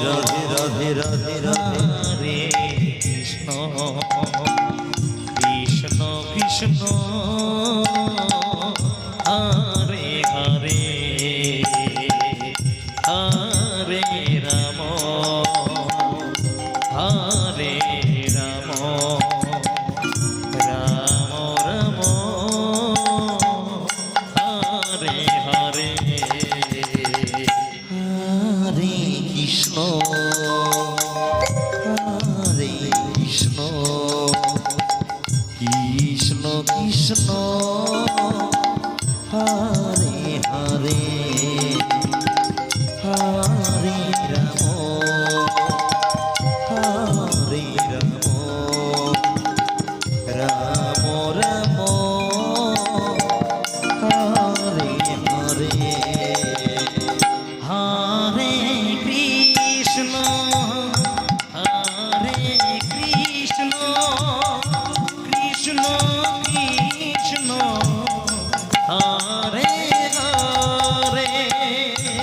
রাধে রাধে রাধে রাধে হরে কৃষ্ণ কৃষ্ণ কৃষ্ণ হরে হরে হরে রাম হরে রাম রাম রাম হরে হরে হরে কৃষ্ণ হরে কৃষ্ণ কৃষ্ণ কৃষ্ণ হরে হরে হরে রাম হরে রাম রাম রাম হরে হরে হরে কৃষ্ণ হরে কৃষ্ণ কৃষ্ণ কৃষ্ণ হরে হরে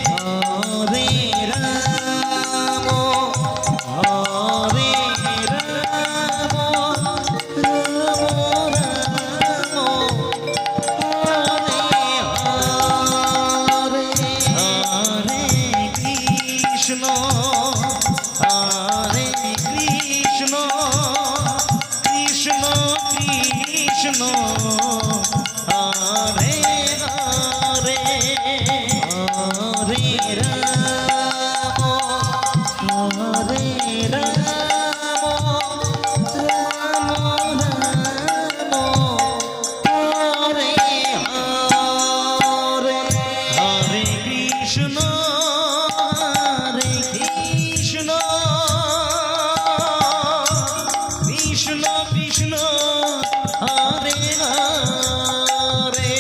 হরে রাম হরে রাম রাম রাম হরে হরে হরে কৃষ্ণ হরে কৃষ্ণ কৃষ্ণ কৃষ্ণ হরে হরে হরে রাম হরে রাম রাম রাম হরে হরে হরে কৃষ্ণ হরে কৃষ্ণ কৃষ্ণ কৃষ্ণ হরে হরে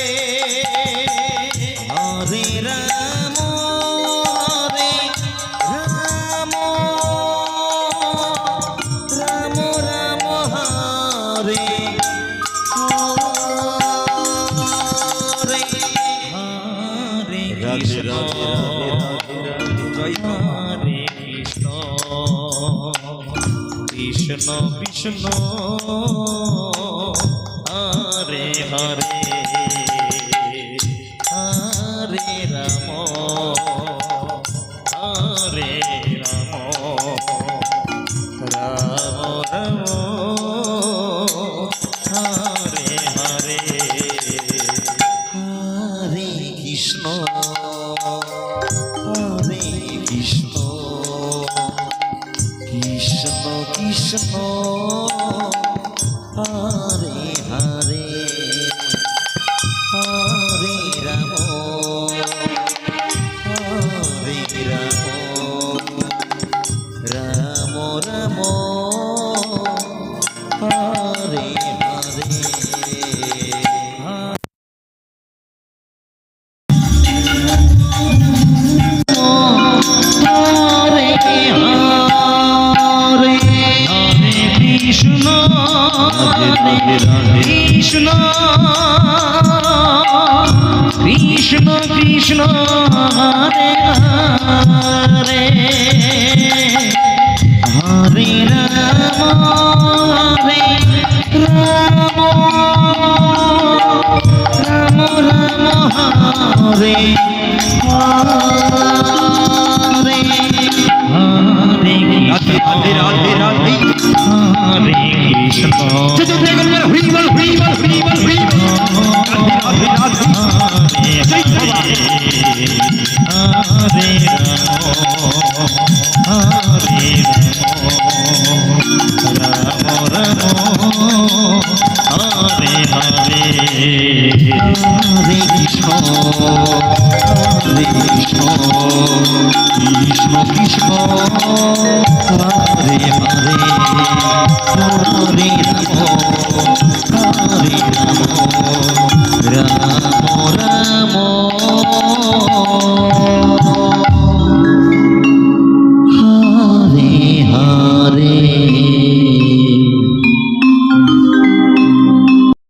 হরে রাম হরে রাম রাম রাম হরে হরে হরে রাধে কৃষ্ণ রাধে রাধে রাধে রাধে জয় মা হরে কৃষ্ণ কৃষ্ণ কৃষ্ণ হরে হরে হরে রাম হরে রাম রাম রাম হরে হরে হরে কৃষ্ণ হরে কৃষ্ণ কৃষ্ণ কৃষ্ণ হরে হরে হরে রাম হরে রাম রাম রাম হরে হরে হরে হরে হরে কৃষ্ণ হরে কৃষ্ণ কৃষ্ণ কৃষ্ণ হরে হরে হরে রাম হরে রাম রাম রাম হরে হরে হরে রাধে রাধে রাধে রাধে হরে কৃষ্ণ হরি বল হরি বল হরি বল হরি বল রাধে রাধে জয় বাবা হরে রাম হরে রাম রাম হরে হরে হরে কৃষ্ণ হরে কৃষ্ণ কৃষ্ণ কৃষ্ণ হরে হরে হরে রাম হরে রাম